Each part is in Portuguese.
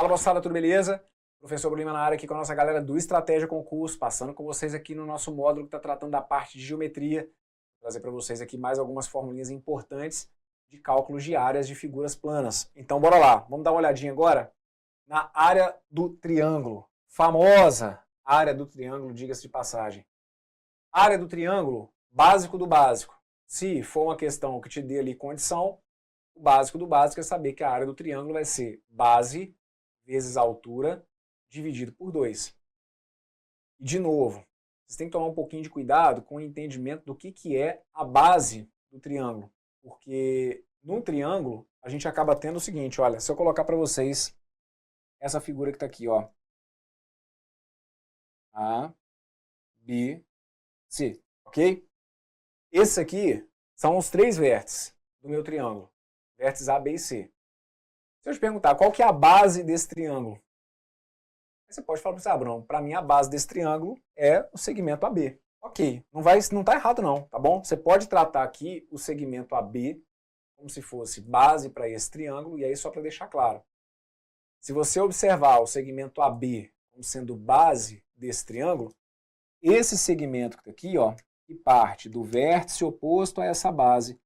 Fala moçada, tudo beleza? Professor Bruno Lima na área aqui com a nossa galera do Estratégia Concurso, passando com vocês aqui no nosso módulo que está tratando da parte de geometria. Vou trazer para vocês aqui mais algumas formulinhas importantes de cálculos de áreas de figuras planas. Então bora lá, vamos dar uma olhadinha agora na área do triângulo. Famosa área do triângulo, diga-se de passagem. Área do triângulo, básico do básico. Se for uma questão que te dê ali condição, o básico do básico é saber que a área do triângulo vai ser base vezes altura dividido por 2. E de novo, vocês têm que tomar um pouquinho de cuidado com o entendimento do que é a base do triângulo. Porque num triângulo a gente acaba tendo o seguinte, olha, se eu colocar para vocês essa figura que está aqui, ó. A, B, C, ok? Esses aqui são os 3 vértices do meu triângulo. Vértices A, B e C. Se eu te perguntar qual que é a base desse triângulo, você pode falar para você, Bruno, para mim a base desse triângulo é o segmento AB. Ok, não está errado não, tá bom? Você pode tratar aqui o segmento AB como se fosse base para esse triângulo, e aí só para deixar claro. Se você observar o segmento AB como sendo base desse triângulo, esse segmento que está aqui, ó, que parte do vértice oposto a essa base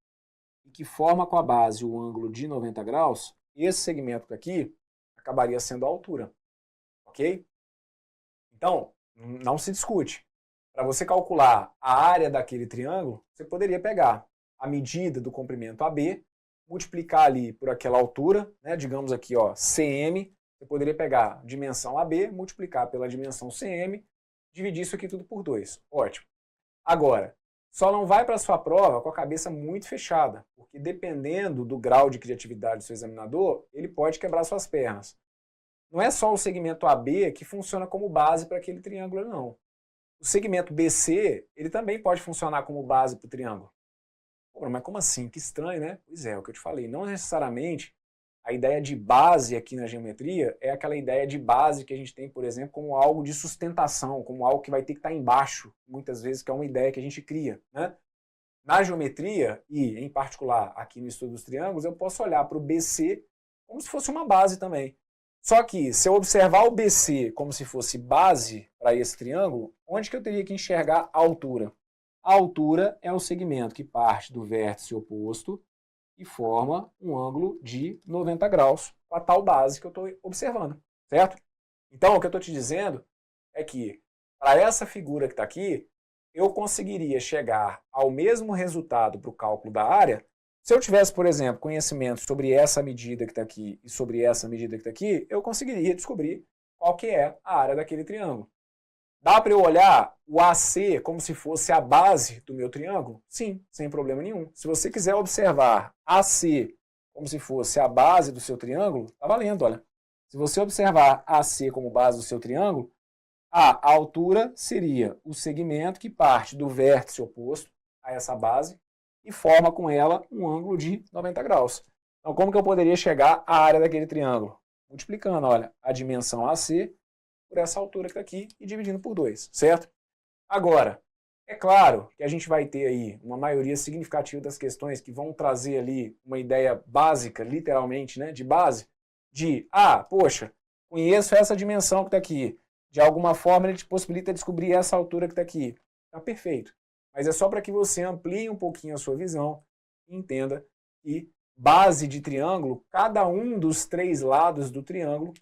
e que forma com a base o ângulo de 90 graus, esse segmento que está aqui acabaria sendo a altura. Ok? Então, não se discute. Para você calcular a área daquele triângulo, você poderia pegar a medida do comprimento AB, multiplicar ali por aquela altura, né, digamos aqui, ó, CM, você poderia pegar a dimensão AB, multiplicar pela dimensão CM, dividir isso aqui tudo por 2. Ótimo. Agora, só não vai para a sua prova com a cabeça muito fechada, porque dependendo do grau de criatividade do seu examinador, ele pode quebrar suas pernas. Não é só o segmento AB que funciona como base para aquele triângulo, não. O segmento BC, ele também pode funcionar como base para o triângulo. Pô, mas como assim? Que estranho, né? Pois é, o que eu te falei. Não necessariamente a ideia de base aqui na geometria é aquela ideia de base que a gente tem, por exemplo, como algo de sustentação, como algo que vai ter que estar embaixo, muitas vezes, que é uma ideia que a gente cria, né? Na geometria, e em particular aqui no estudo dos triângulos, eu posso olhar para o BC como se fosse uma base também. Só que, se eu observar o BC como se fosse base para esse triângulo, onde que eu teria que enxergar a altura? A altura é o segmento que parte do vértice oposto e forma um ângulo de 90 graus com a tal base que eu estou observando, certo? Então, o que eu estou te dizendo é que, para essa figura que está aqui, eu conseguiria chegar ao mesmo resultado para o cálculo da área se eu tivesse, por exemplo, conhecimento sobre essa medida que está aqui e sobre essa medida que está aqui, eu conseguiria descobrir qual que é a área daquele triângulo. Dá para eu olhar o AC como se fosse a base do meu triângulo? Sim, sem problema nenhum. Se você quiser observar AC como se fosse a base do seu triângulo, está valendo, olha. Se você observar AC como base do seu triângulo, a altura seria o segmento que parte do vértice oposto a essa base e forma com ela um ângulo de 90 graus. Então, como que eu poderia chegar à área daquele triângulo? Multiplicando, olha, a dimensão AC por essa altura que está aqui e dividindo por 2, certo? Agora, é claro que a gente vai ter aí uma maioria significativa das questões que vão trazer ali uma ideia básica, literalmente, né, de base, de, poxa, conheço essa dimensão que está aqui, de alguma forma ele te possibilita descobrir essa altura que está aqui. Está perfeito. Mas é só para que você amplie um pouquinho a sua visão e entenda que base de triângulo, cada um dos 3 lados do triângulo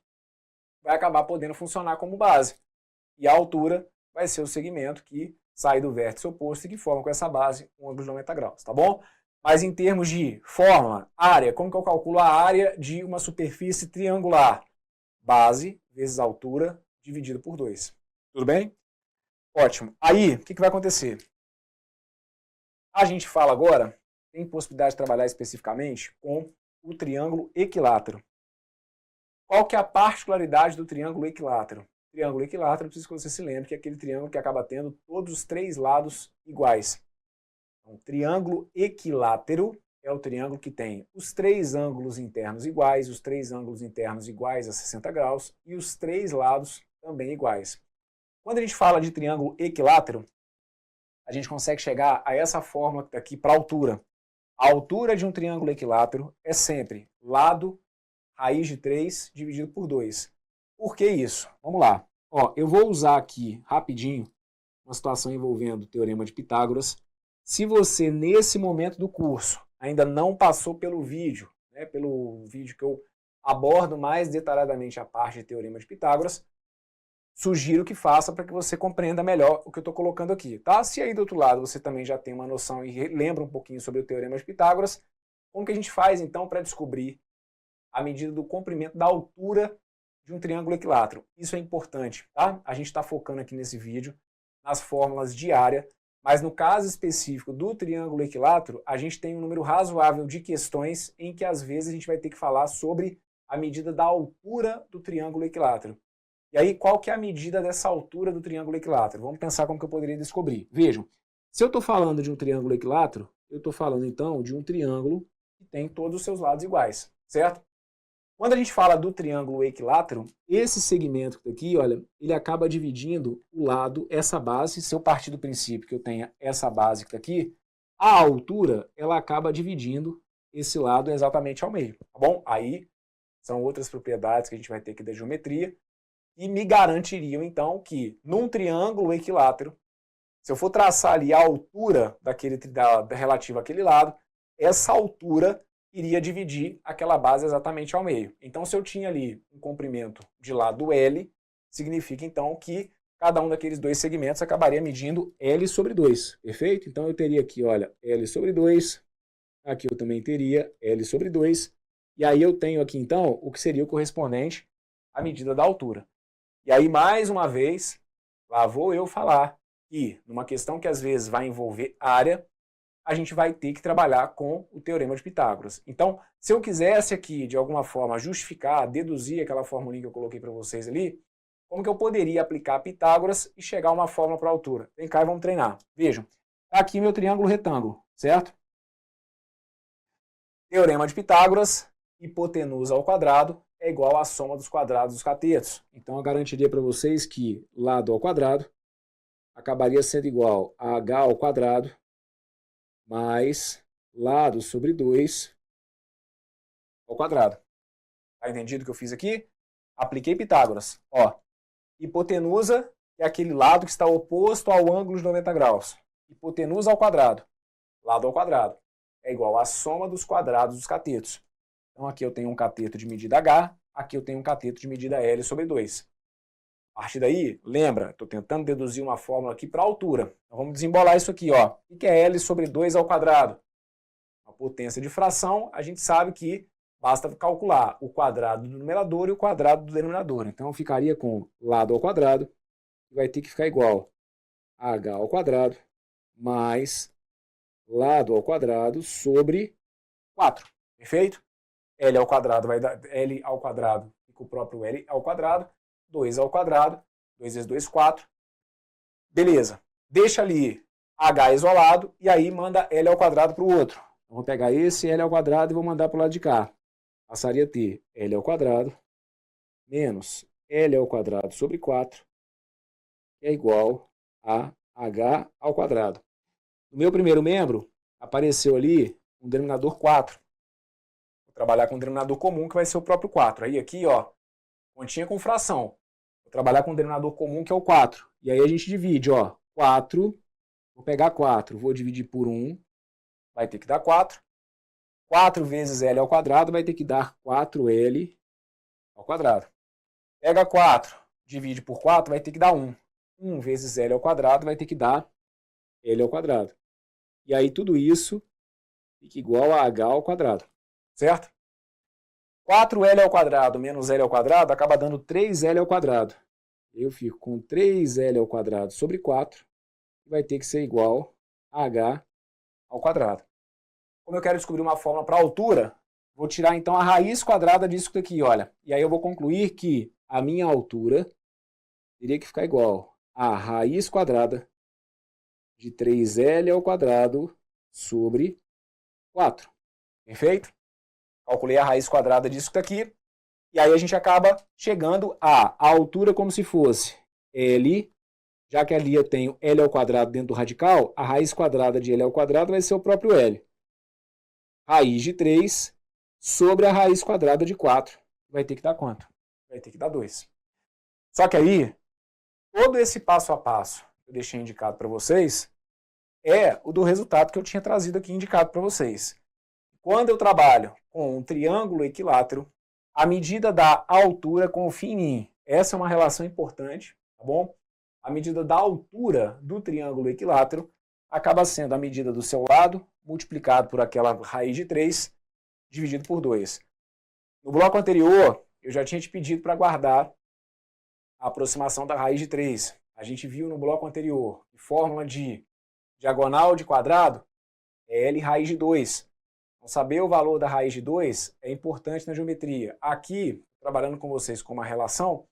vai acabar podendo funcionar como base. E a altura vai ser o segmento que sai do vértice oposto e que forma com essa base um ângulo de 90 graus, tá bom? Mas em termos de fórmula, área, como que eu calculo a área de uma superfície triangular? Base vezes altura dividido por 2. Tudo bem? Ótimo. Aí, o que vai acontecer? A gente fala agora, tem possibilidade de trabalhar especificamente com o triângulo equilátero. Qual que é a particularidade do triângulo equilátero? O triângulo equilátero, preciso que você se lembre que é aquele triângulo que acaba tendo todos os 3 lados iguais. Então, o triângulo equilátero é o triângulo que tem os 3 ângulos internos iguais, os 3 ângulos internos iguais a 60 graus e os 3 lados também iguais. Quando a gente fala de triângulo equilátero, a gente consegue chegar a essa fórmula que está aqui para a altura. A altura de um triângulo equilátero é sempre lado raiz de 3 dividido por 2. Por que isso? Vamos lá. Ó, eu vou usar aqui rapidinho uma situação envolvendo o Teorema de Pitágoras. Se você, nesse momento do curso, ainda não passou pelo vídeo, né, pelo vídeo que eu abordo mais detalhadamente a parte de Teorema de Pitágoras, sugiro que faça para que você compreenda melhor o que eu estou colocando aqui. Tá? Se aí do outro lado você também já tem uma noção e lembra um pouquinho sobre o Teorema de Pitágoras, como que a gente faz então para descobrir a medida do comprimento da altura de um triângulo equilátero? Isso é importante, tá? A gente está focando aqui nesse vídeo nas fórmulas de área, mas no caso específico do triângulo equilátero, a gente tem um número razoável de questões em que às vezes a gente vai ter que falar sobre a medida da altura do triângulo equilátero. E aí, qual que é a medida dessa altura do triângulo equilátero? Vamos pensar como que eu poderia descobrir. Vejam, se eu estou falando de um triângulo equilátero, eu estou falando então de um triângulo que tem todos os seus lados iguais, certo? Quando a gente fala do triângulo equilátero, esse segmento aqui, olha, ele acaba dividindo o lado, essa base, se eu partir do princípio que eu tenha essa base que está aqui, a altura, ela acaba dividindo esse lado exatamente ao meio, tá bom? Aí, são outras propriedades que a gente vai ter aqui da geometria, e me garantiriam, então, que num triângulo equilátero, se eu for traçar ali a altura relativa àquele lado, essa altura iria dividir aquela base exatamente ao meio. Então, se eu tinha ali um comprimento de lado L, significa então que cada um daqueles dois segmentos acabaria medindo L sobre 2, perfeito? Então, eu teria aqui, olha, L sobre 2, aqui eu também teria L sobre 2, e aí eu tenho aqui então o que seria o correspondente à medida da altura. E aí, mais uma vez, lá vou eu falar que numa questão que às vezes vai envolver área, a gente vai ter que trabalhar com o Teorema de Pitágoras. Então, se eu quisesse aqui, de alguma forma, justificar, deduzir aquela formulinha que eu coloquei para vocês ali, como que eu poderia aplicar Pitágoras e chegar a uma fórmula para a altura? Vem cá e vamos treinar. Vejam, aqui meu triângulo retângulo, certo? Teorema de Pitágoras, hipotenusa ao quadrado é igual à soma dos quadrados dos catetos. Então, eu garantiria para vocês que lado ao quadrado acabaria sendo igual a h ao quadrado mais lado sobre 2 ao quadrado. Tá entendido o que eu fiz aqui? Apliquei Pitágoras. Ó, hipotenusa é aquele lado que está oposto ao ângulo de 90 graus. Hipotenusa ao quadrado, lado ao quadrado, é igual à soma dos quadrados dos catetos. Então aqui eu tenho um cateto de medida h, aqui eu tenho um cateto de medida L sobre 2. A partir daí, lembra, estou tentando deduzir uma fórmula aqui para a altura. Então vamos desembolar isso aqui, ó. O que é L sobre 2 ao quadrado? A potência de fração, a gente sabe que basta calcular o quadrado do numerador e o quadrado do denominador. Então ficaria com lado ao quadrado, que vai ter que ficar igual a h ao quadrado mais lado ao quadrado sobre 4. Perfeito? L ao quadrado vai dar L ao quadrado, fica o próprio L ao quadrado. 2 ao quadrado, 2 vezes 2, 4. Beleza. Deixa ali h isolado e aí manda L ao quadrado para o outro. Eu vou pegar esse L ao quadrado e vou mandar para o lado de cá. Passaria a ter L ao quadrado menos L ao quadrado sobre 4, que é igual a h ao quadrado. No meu primeiro membro, apareceu ali um denominador 4. Vou trabalhar com um denominador comum, que vai ser o próprio 4. Aí aqui, ó, continha com fração. Vou trabalhar com um denominador comum, que é o 4. E aí a gente divide, ó, 4, vou pegar 4, vou dividir por 1, vai ter que dar 4. 4 vezes L ao quadrado vai ter que dar 4L ao quadrado. Pega 4, divide por 4, vai ter que dar 1. 1 vezes L ao quadrado vai ter que dar L ao quadrado. E aí tudo isso fica igual a H ao quadrado, certo? 4L ao quadrado menos L ao quadrado acaba dando 3L ao quadrado. Eu fico com 3L ao quadrado sobre 4, que vai ter que ser igual a H ao quadrado. Como eu quero descobrir uma fórmula para a altura, vou tirar então a raiz quadrada disso daqui, olha. E aí eu vou concluir que a minha altura teria que ficar igual a raiz quadrada de 3L ao quadrado sobre 4. Perfeito? Calculei a raiz quadrada disso daqui. E aí a gente acaba chegando a altura como se fosse L, já que ali eu tenho L ao quadrado dentro do radical, a raiz quadrada de L ao quadrado vai ser o próprio L. Raiz de 3 sobre a raiz quadrada de 4, vai ter que dar quanto? Vai ter que dar 2. Só que aí, todo esse passo a passo que eu deixei indicado para vocês é o do resultado que eu tinha trazido aqui indicado para vocês. Quando eu trabalho com um triângulo equilátero, a medida da altura com o φ in, essa é uma relação importante, tá bom? A medida da altura do triângulo equilátero acaba sendo a medida do seu lado multiplicado por aquela raiz de 3 dividido por 2. No bloco anterior, eu já tinha te pedido para guardar a aproximação da raiz de 3. A gente viu no bloco anterior que fórmula de diagonal de quadrado é L raiz de 2. Então, saber o valor da raiz de 2 é importante na geometria. Aqui, trabalhando com vocês com uma relação,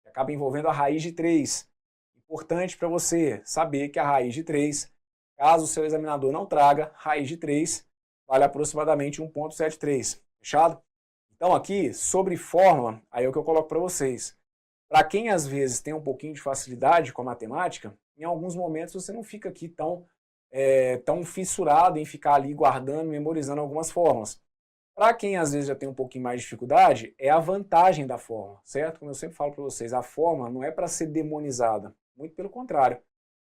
que acaba envolvendo a raiz de 3. Importante para você saber que a raiz de 3, caso o seu examinador não traga, raiz de 3 vale aproximadamente 1,73. Fechado? Então aqui, sobre fórmula, aí é o que eu coloco para vocês. Para quem às vezes tem um pouquinho de facilidade com a matemática, em alguns momentos você não fica aqui tão fissurado em ficar ali guardando, memorizando algumas fórmulas. Para quem às vezes já tem um pouquinho mais de dificuldade, é a vantagem da fórmula, certo? Como eu sempre falo para vocês, a fórmula não é para ser demonizada, muito pelo contrário.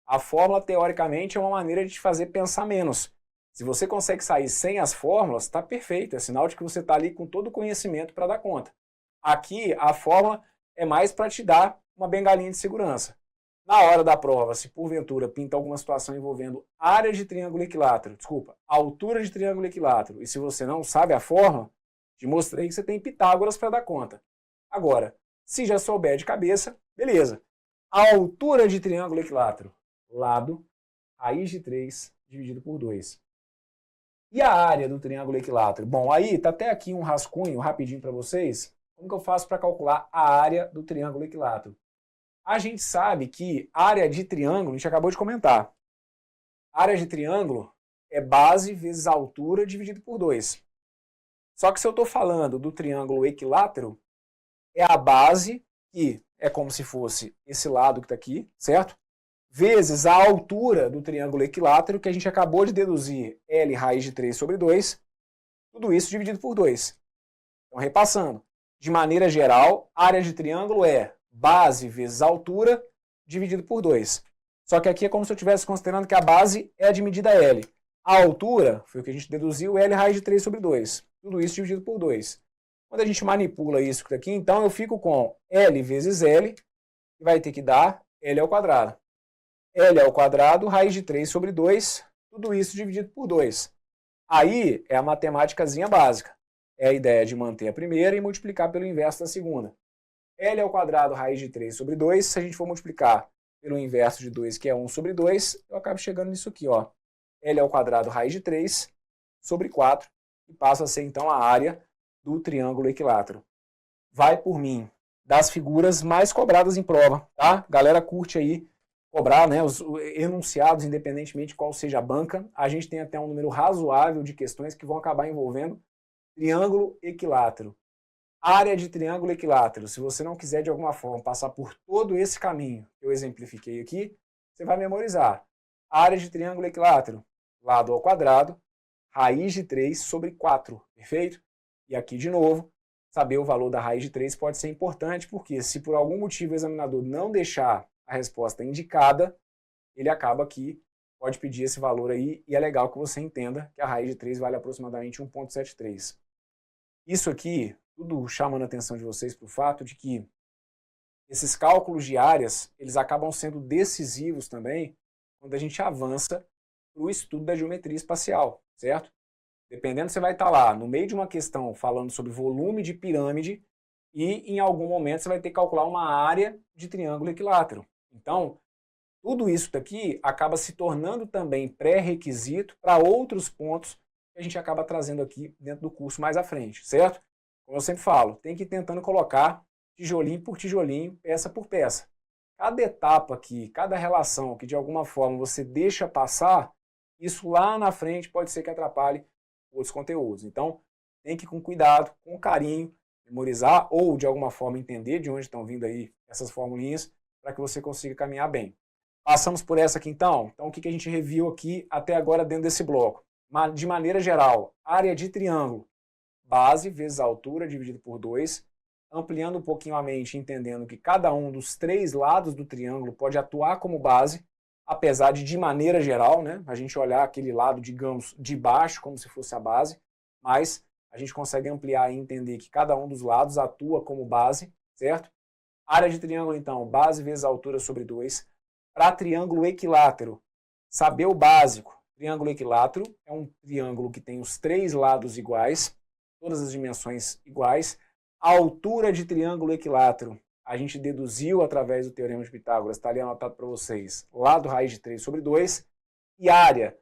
A fórmula, teoricamente, é uma maneira de te fazer pensar menos. Se você consegue sair sem as fórmulas, está perfeito, é sinal de que você está ali com todo o conhecimento para dar conta. Aqui, a fórmula é mais para te dar uma bengalinha de segurança. Na hora da prova, se porventura pinta alguma situação envolvendo área de triângulo equilátero, altura de triângulo equilátero, e se você não sabe a fórmula, te mostrei que você tem Pitágoras para dar conta. Agora, se já souber de cabeça, beleza. A altura de triângulo equilátero, lado, raiz de 3 dividido por 2. E a área do triângulo equilátero? Bom, aí está até aqui um rascunho rapidinho para vocês. Como que eu faço para calcular a área do triângulo equilátero? A gente sabe que área de triângulo, a gente acabou de comentar, área de triângulo é base vezes altura dividido por 2. Só que se eu estou falando do triângulo equilátero, é a base, que é como se fosse esse lado que está aqui, certo? Vezes a altura do triângulo equilátero, que a gente acabou de deduzir, L raiz de 3 sobre 2, tudo isso dividido por 2. Então, repassando, de maneira geral, área de triângulo é base vezes altura dividido por 2. Só que aqui é como se eu estivesse considerando que a base é a de medida L. A altura, foi o que a gente deduziu, L raiz de 3 sobre 2. Tudo isso dividido por 2. Quando a gente manipula isso aqui, então eu fico com L vezes L, que vai ter que dar L ao quadrado. L ao quadrado, raiz de 3 sobre 2, tudo isso dividido por 2. Aí é a matemáticazinha básica. É a ideia de manter a primeira e multiplicar pelo inverso da segunda. L ao quadrado, raiz de 3 sobre 2, se a gente for multiplicar pelo inverso de 2, que é 1 sobre 2, eu acabo chegando nisso aqui, ó. L ao quadrado, raiz de 3 sobre 4, e passa a ser então a área do triângulo equilátero. Vai por mim, das figuras mais cobradas em prova, tá? Galera curte aí cobrar, né, os enunciados, independentemente de qual seja a banca. A gente tem até um número razoável de questões que vão acabar envolvendo triângulo equilátero. Área de triângulo equilátero, se você não quiser de alguma forma passar por todo esse caminho que eu exemplifiquei aqui, você vai memorizar. Área de triângulo equilátero, lado ao quadrado, raiz de 3 sobre 4, perfeito? E aqui de novo, saber o valor da raiz de 3 pode ser importante, porque se por algum motivo o examinador não deixar a resposta indicada, ele acaba aqui, pode pedir esse valor aí, e é legal que você entenda que a raiz de 3 vale aproximadamente 1,73. Isso aqui, tudo chamando a atenção de vocês para o fato de que esses cálculos de áreas, eles acabam sendo decisivos também quando a gente avança para o estudo da geometria espacial, certo? Dependendo, você vai estar lá no meio de uma questão falando sobre volume de pirâmide e em algum momento você vai ter que calcular uma área de triângulo equilátero. Então, tudo isso daqui acaba se tornando também pré-requisito para outros pontos que a gente acaba trazendo aqui dentro do curso mais à frente, certo? Como eu sempre falo, tem que ir tentando colocar tijolinho por tijolinho, peça por peça. Cada etapa aqui, cada relação que de alguma forma você deixa passar, isso lá na frente pode ser que atrapalhe outros conteúdos. Então, tem que ir com cuidado, com carinho, memorizar ou de alguma forma entender de onde estão vindo aí essas formulinhas para que você consiga caminhar bem. Passamos por essa aqui então? Então, o que a gente reviu aqui até agora dentro desse bloco? De maneira geral, área de triângulo, base vezes altura dividido por 2. ampliando um pouquinho a mente, entendendo que cada um dos 3 lados do triângulo pode atuar como base, apesar de maneira geral, né, a gente olhar aquele lado, digamos, de baixo, como se fosse a base, mas a gente consegue ampliar e entender que cada um dos lados atua como base, certo? Área de triângulo, então, base vezes altura sobre 2. Para triângulo equilátero, saber o básico. Triângulo equilátero é um triângulo que tem os 3 lados iguais, todas as dimensões iguais. A altura de triângulo equilátero, a gente deduziu através do Teorema de Pitágoras, está ali anotado para vocês, lado raiz de 3 sobre 2. E área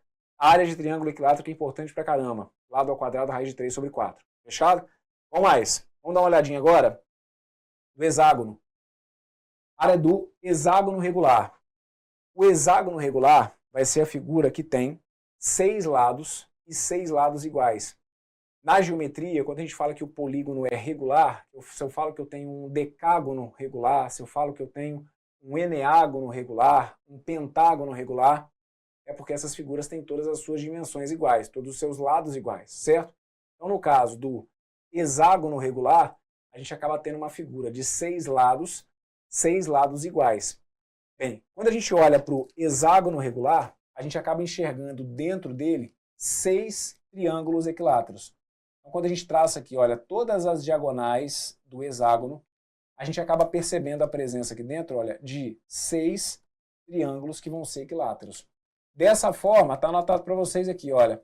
de triângulo equilátero, que é importante pra caramba, lado ao quadrado raiz de 3 sobre 4. Fechado? Vamos mais. Vamos dar uma olhadinha agora do hexágono. Área do hexágono regular. O hexágono regular vai ser a figura que tem 6 lados e 6 lados iguais. Na geometria, quando a gente fala que o polígono é regular, se eu falo que eu tenho um decágono regular, se eu falo que eu tenho um eneágono regular, um pentágono regular, é porque essas figuras têm todas as suas dimensões iguais, todos os seus lados iguais, certo? Então, no caso do hexágono regular, a gente acaba tendo uma figura de 6 lados iguais. Bem, quando a gente olha para o hexágono regular, a gente acaba enxergando dentro dele 6 triângulos equiláteros. Então, quando a gente traça aqui, olha, todas as diagonais do hexágono, a gente acaba percebendo a presença aqui dentro, olha, de 6 triângulos que vão ser equiláteros. Dessa forma, está anotado para vocês aqui, olha,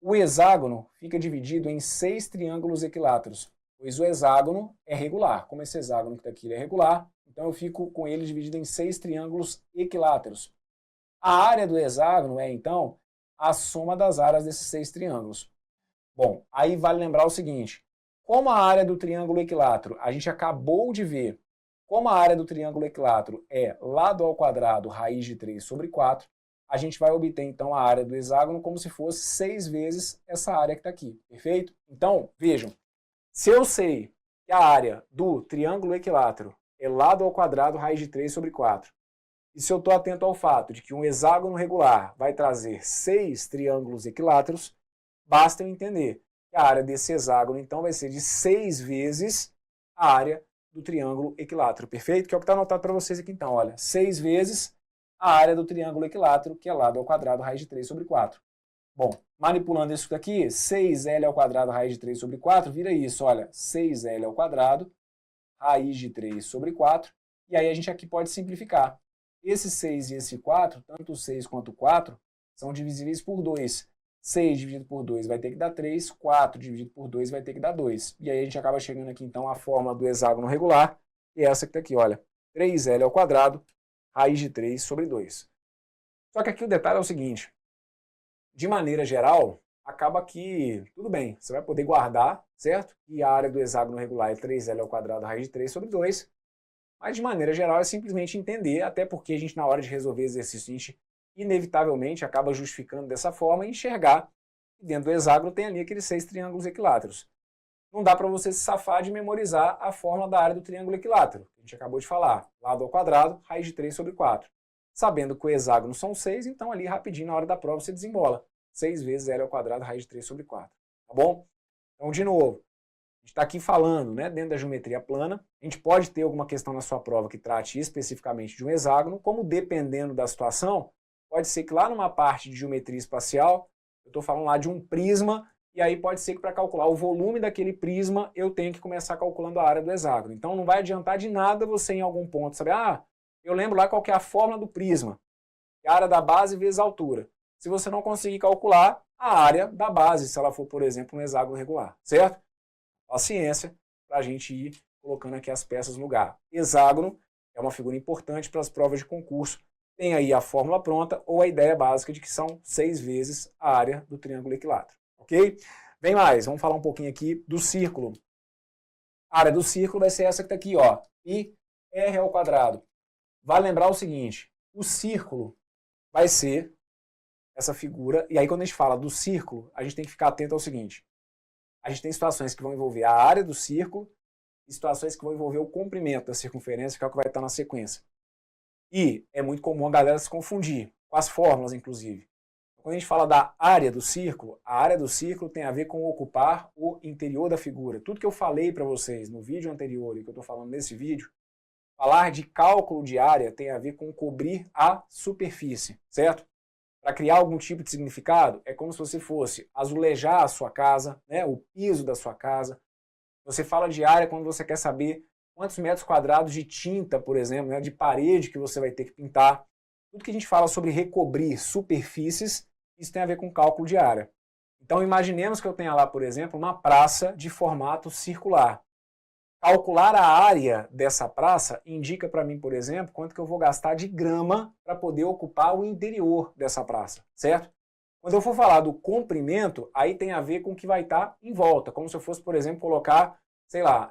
o hexágono fica dividido em 6 triângulos equiláteros, pois o hexágono é regular. Como esse hexágono que está aqui é regular, então eu fico com ele dividido em 6 triângulos equiláteros. A área do hexágono é, então, a soma das áreas desses 6 triângulos. Bom, aí vale lembrar o seguinte, como a área do triângulo equilátero, a gente acabou de ver, como a área do triângulo equilátero é lado ao quadrado raiz de 3 sobre 4, a gente vai obter, então, a área do hexágono como se fosse 6 vezes essa área que está aqui, perfeito? Então, vejam, se eu sei que a área do triângulo equilátero é lado ao quadrado raiz de 3 sobre 4, e se eu estou atento ao fato de que um hexágono regular vai trazer 6 triângulos equiláteros, basta eu entender que a área desse hexágono, então, vai ser de 6 vezes a área do triângulo equilátero, perfeito? Que é o que está anotado para vocês aqui, então, olha, 6 vezes a área do triângulo equilátero, que é lado ao quadrado raiz de 3 sobre 4. Bom, manipulando isso daqui, 6L ao quadrado raiz de 3 sobre 4, vira isso, olha, 6L ao quadrado raiz de 3 sobre 4, e aí a gente aqui pode simplificar. Esse 6 e esse 4, tanto o 6 quanto o 4, são divisíveis por 2. 6 dividido por 2 vai ter que dar 3, 4 dividido por 2 vai ter que dar 2. E aí a gente acaba chegando aqui, então, à fórmula do hexágono regular, que é essa que está aqui, olha, 3L ao quadrado raiz de 3 sobre 2. Só que aqui o detalhe é o seguinte, de maneira geral, acaba que, tudo bem, você vai poder guardar, certo? E a área do hexágono regular é 3L ao quadrado raiz de 3 sobre 2, mas de maneira geral é simplesmente entender, até porque a gente na hora de resolver exercício, a gente inevitavelmente acaba justificando dessa forma e enxergar que dentro do hexágono tem ali aqueles 6 triângulos equiláteros. Não dá para você se safar de memorizar a fórmula da área do triângulo equilátero, que a gente acabou de falar, lado ao quadrado, raiz de 3 sobre 4. Sabendo que o hexágono são 6, então ali rapidinho na hora da prova você desembola. 6 vezes L ao quadrado, raiz de 3 sobre 4. Tá bom? Então, de novo, a gente está aqui falando, né, dentro da geometria plana, a gente pode ter alguma questão na sua prova que trate especificamente de um hexágono, como dependendo da situação, pode ser que lá numa parte de geometria espacial, eu estou falando lá de um prisma, e aí pode ser que para calcular o volume daquele prisma, eu tenho que começar calculando a área do hexágono. Então não vai adiantar de nada você em algum ponto saber, eu lembro lá qual que é a fórmula do prisma, a área da base vezes a altura. Se você não conseguir calcular a área da base, se ela for, por exemplo, um hexágono regular, certo? Paciência para a gente ir colocando aqui as peças no lugar. Hexágono é uma figura importante para as provas de concurso. Tem aí a fórmula pronta ou a ideia básica de que são 6 vezes a área do triângulo equilátero. Ok? Vem mais, vamos falar um pouquinho aqui do círculo. A área do círculo vai ser essa que está aqui, ó, pi r ao quadrado. Vale lembrar o seguinte, o círculo vai ser essa figura, e aí quando a gente fala do círculo, a gente tem que ficar atento ao seguinte, a gente tem situações que vão envolver a área do círculo e situações que vão envolver o comprimento da circunferência, que é o que vai estar na sequência. E é muito comum a galera se confundir, com as fórmulas, inclusive. quando a gente fala da área do círculo, a área do círculo tem a ver com ocupar o interior da figura. Tudo que eu falei para vocês no vídeo anterior e que eu estou falando nesse vídeo, falar de cálculo de área tem a ver com cobrir a superfície, certo? Para criar algum tipo de significado, é como se você fosse azulejar a sua casa, né, o piso da sua casa. Você fala de área quando você quer saber quantos metros quadrados de tinta, por exemplo, né, de parede que você vai ter que pintar. Tudo que a gente fala sobre recobrir superfícies, isso tem a ver com cálculo de área. Então imaginemos que eu tenha lá, por exemplo, uma praça de formato circular. Calcular a área dessa praça indica para mim, por exemplo, quanto que eu vou gastar de grama para poder ocupar o interior dessa praça, certo? Quando eu for falar do comprimento, aí tem a ver com o que vai estar em volta, como se eu fosse, por exemplo, colocar, sei lá,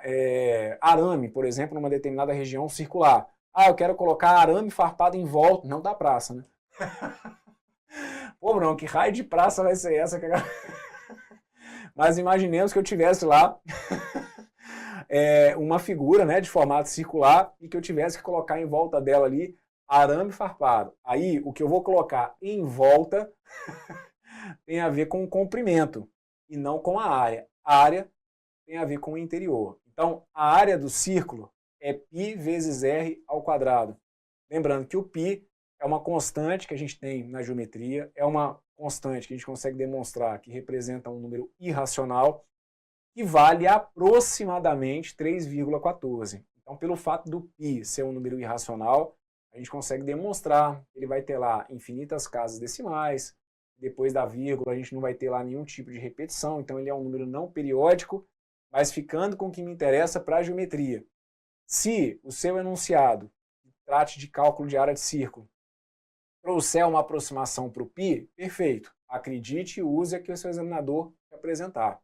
arame, por exemplo, numa determinada região circular. Ah, eu quero colocar arame farpado em volta, não da praça, né? Pô, Bruno, que raio de praça vai ser essa? Mas imaginemos que eu tivesse lá uma figura, né, de formato circular e que eu tivesse que colocar em volta dela ali arame farpado. Aí, o que eu vou colocar em volta tem a ver com o comprimento e não com a área. A área tem a ver com o interior. Então, a área do círculo é π vezes r ao quadrado. Lembrando que o π é uma constante que a gente tem na geometria, é uma constante que a gente consegue demonstrar que representa um número irracional, que vale aproximadamente 3,14. Então, pelo fato do π ser um número irracional, a gente consegue demonstrar que ele vai ter lá infinitas casas decimais, depois da vírgula a gente não vai ter lá nenhum tipo de repetição, então ele é um número não periódico, mas ficando com o que me interessa para a geometria. Se o seu enunciado, que trate de cálculo de área de círculo, trouxer uma aproximação para o π, perfeito. Acredite e use a que o seu examinador te apresentar.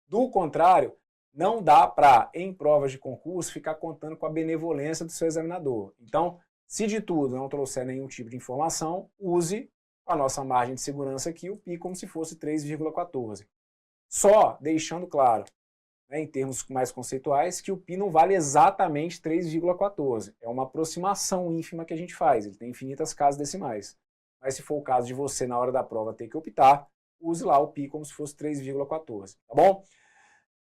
Do contrário, não dá para, em provas de concurso, ficar contando com a benevolência do seu examinador. Então, se de tudo não trouxer nenhum tipo de informação, use a nossa margem de segurança aqui, o π, como se fosse 3,14. Só deixando claro, né, em termos mais conceituais, que o π não vale exatamente 3,14. É uma aproximação ínfima que a gente faz, ele tem infinitas casas decimais. Mas se for o caso de você, na hora da prova, ter que optar, use lá o π como se fosse 3,14, tá bom?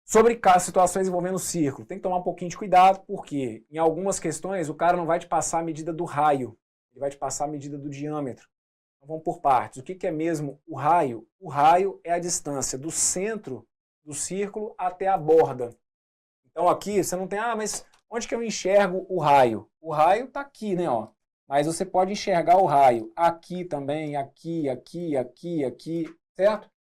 Sobre situações envolvendo círculo, tem que tomar um pouquinho de cuidado, porque em algumas questões o cara não vai te passar a medida do raio, ele vai te passar a medida do diâmetro. Então vamos por partes. O que é mesmo o raio? O raio é a distância do centro do círculo até a borda. Então aqui você não tem, mas onde que eu enxergo o raio? O raio está aqui, né? Ó. Mas você pode enxergar o raio aqui também, aqui, aqui, aqui, aqui, certo?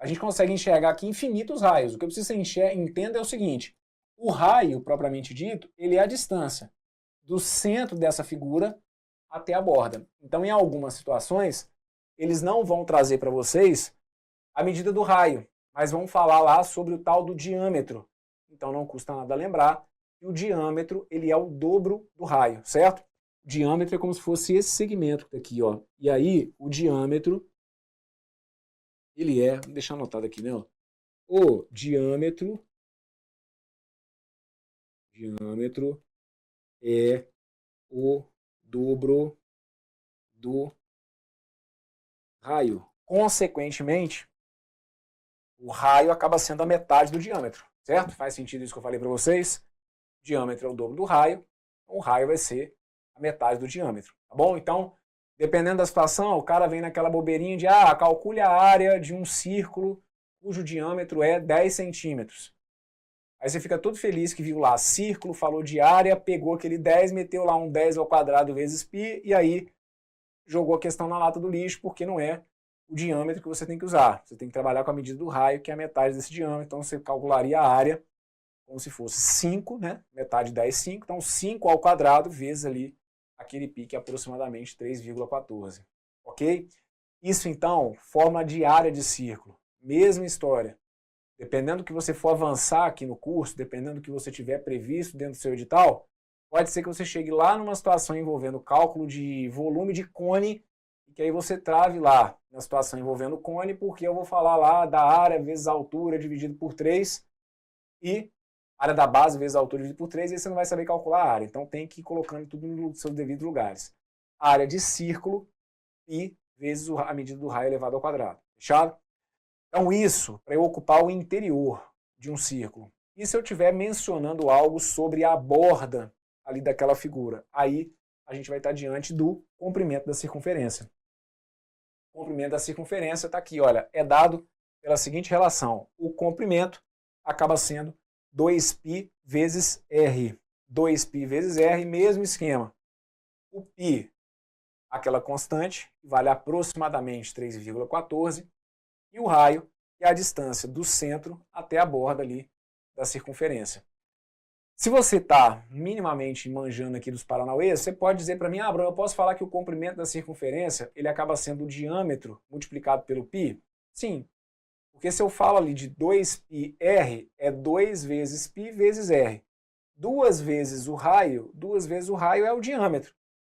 A gente consegue enxergar aqui infinitos raios. O que eu preciso que você entenda é o seguinte: o raio, propriamente dito, ele é a distância do centro dessa figura até a borda. Então, em algumas situações, eles não vão trazer para vocês a medida do raio, mas vão falar lá sobre o tal do diâmetro. Então, não custa nada lembrar que o diâmetro ele é o dobro do raio, certo? O diâmetro é como se fosse esse segmento aqui, ó. E aí, o diâmetro ele é, deixa eu anotado aqui, né? O diâmetro é o dobro do raio. Consequentemente, o raio acaba sendo a metade do diâmetro, certo? Faz sentido isso que eu falei para vocês? O diâmetro é o dobro do raio, então o raio vai ser a metade do diâmetro, tá bom? Então, dependendo da situação, o cara vem naquela bobeirinha de calcule a área de um círculo cujo diâmetro é 10 centímetros. Aí você fica todo feliz que viu lá círculo, falou de área, pegou aquele 10, meteu lá um 10 ao quadrado vezes π, e aí jogou a questão na lata do lixo, porque não é o diâmetro que você tem que usar. Você tem que trabalhar com a medida do raio, que é a metade desse diâmetro. Então você calcularia a área como se fosse 5, né? Metade de 10, 5. Então 5 ao quadrado vezes ali aquele π que é aproximadamente 3,14. Ok? Isso então, forma de área de círculo. Mesma história. Dependendo do que você for avançar aqui no curso, dependendo do que você tiver previsto dentro do seu edital, pode ser que você chegue lá numa situação envolvendo cálculo de volume de cone, e que aí você trave lá na situação envolvendo cone, porque eu vou falar lá da área vezes a altura dividido por 3, e área da base vezes a altura dividido por 3, e aí você não vai saber calcular a área. Então tem que ir colocando tudo nos seus devidos lugares. Área de círculo, π vezes a medida do raio elevado ao quadrado. Fechado? Então isso para eu ocupar o interior de um círculo. E se eu estiver mencionando algo sobre a borda ali daquela figura? Aí a gente vai estar diante do comprimento da circunferência. O comprimento da circunferência está aqui, olha, é dado pela seguinte relação. O comprimento acaba sendo 2π vezes r. 2π vezes r, mesmo esquema. O π, aquela constante, vale aproximadamente 3,14. E o raio, que é a distância do centro até a borda ali da circunferência. Se você está minimamente manjando aqui dos paranauês, você pode dizer para mim, Bruno, eu posso falar que o comprimento da circunferência ele acaba sendo o diâmetro multiplicado pelo π? Sim, porque se eu falo ali de 2πr, é 2 vezes π vezes r. 2 vezes o raio é o diâmetro.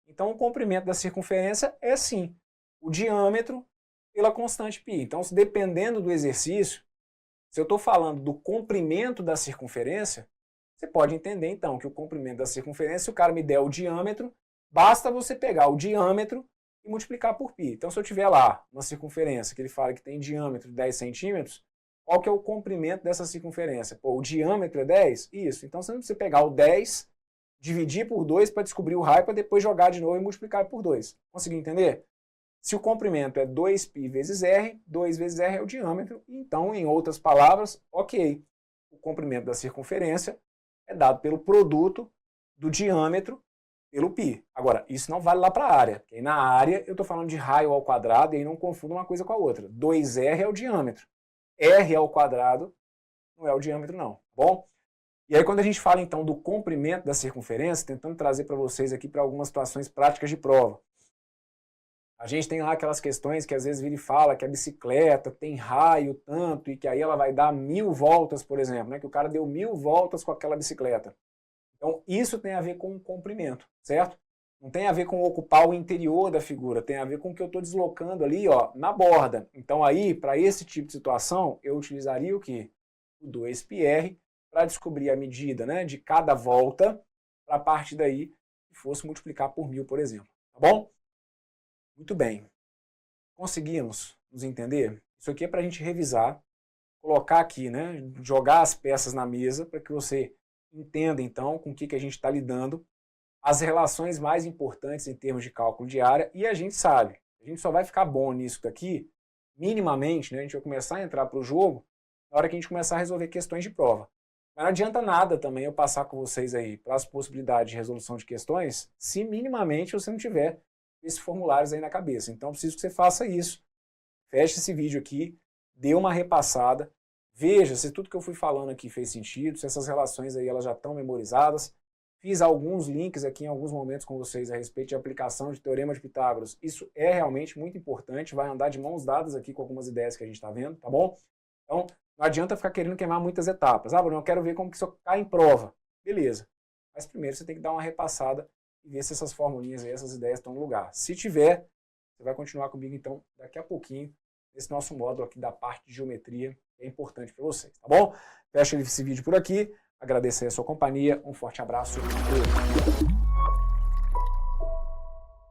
Então o comprimento da circunferência é sim o diâmetro pela constante π. Então, dependendo do exercício, se eu estou falando do comprimento da circunferência, você pode entender então que o comprimento da circunferência, se o cara me der o diâmetro, basta você pegar o diâmetro e multiplicar por π. Então, se eu tiver lá uma circunferência que ele fala que tem diâmetro de 10 centímetros, qual que é o comprimento dessa circunferência? Pô, o diâmetro é 10? Isso. Então, você não precisa pegar o 10, dividir por 2 para descobrir o raio, para depois jogar de novo e multiplicar por 2. Conseguiu entender? Se o comprimento é 2π vezes r, 2 vezes r é o diâmetro, então, em outras palavras, ok, o comprimento da circunferência é dado pelo produto do diâmetro pelo π. Agora, isso não vale lá para a área, porque aí na área eu estou falando de raio ao quadrado e aí não confunda uma coisa com a outra. 2r é o diâmetro, r ao quadrado não é o diâmetro não, tá bom? E aí quando a gente fala então do comprimento da circunferência, tentando trazer para vocês aqui para algumas situações práticas de prova, a gente tem lá aquelas questões que às vezes vira e fala que a bicicleta tem raio tanto e que aí ela vai dar 1000 voltas, por exemplo, né? Que o cara deu 1000 voltas com aquela bicicleta. Então isso tem a ver com o comprimento, certo? Não tem a ver com ocupar o interior da figura, tem a ver com o que eu estou deslocando ali, ó, na borda. Então aí, para esse tipo de situação, eu utilizaria o quê? O 2πr para descobrir a medida, né, de cada volta, para a partir daí que fosse multiplicar por 1000, por exemplo. Tá bom? Muito bem. Conseguimos nos entender? Isso aqui é para a gente revisar, colocar aqui, né, jogar as peças na mesa para que você entenda, então, com o que a gente está lidando, as relações mais importantes em termos de cálculo de área, e a gente sabe, a gente só vai ficar bom nisso daqui, minimamente, né, a gente vai começar a entrar para o jogo na hora que a gente começar a resolver questões de prova. Mas não adianta nada também eu passar com vocês aí para as possibilidades de resolução de questões, se minimamente você não tiver esses formulários aí na cabeça. Então, preciso que você faça isso. Feche esse vídeo aqui, dê uma repassada, veja se tudo que eu fui falando aqui fez sentido, se essas relações aí elas já estão memorizadas. Fiz alguns links aqui em alguns momentos com vocês a respeito de aplicação de Teorema de Pitágoras. Isso é realmente muito importante, vai andar de mãos dadas aqui com algumas ideias que a gente está vendo, tá bom? Então, não adianta ficar querendo queimar muitas etapas. Bruno, eu quero ver como que isso cai em prova. Beleza. Mas primeiro você tem que dar uma repassada e ver se essas formulinhas aí, essas ideias estão no lugar. Se tiver, você vai continuar comigo então daqui a pouquinho nesse nosso módulo aqui da parte de geometria, que é importante para vocês, tá bom? Fecho esse vídeo por aqui, agradeço aí a sua companhia, um forte abraço.